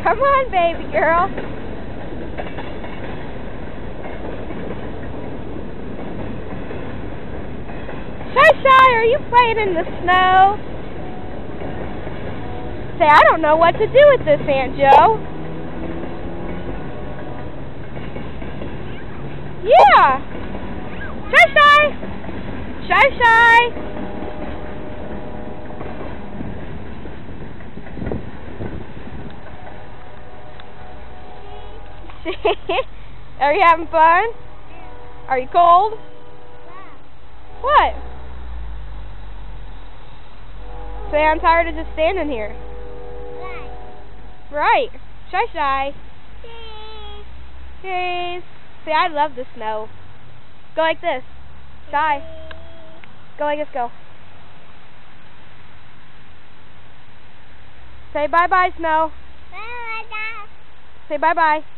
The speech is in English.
Come on, baby girl. Shy, are you playing in the snow? Say, I don't know what to do with this, Aunt Jo. Yeah. Shy. Are you having fun? Are you cold? What? Say, I'm tired of just standing here. Right. Shy. Hey. See, I love the snow. Go like this. Shy. Go like this, go. Say bye-bye, snow. Bye-bye. Say bye-bye.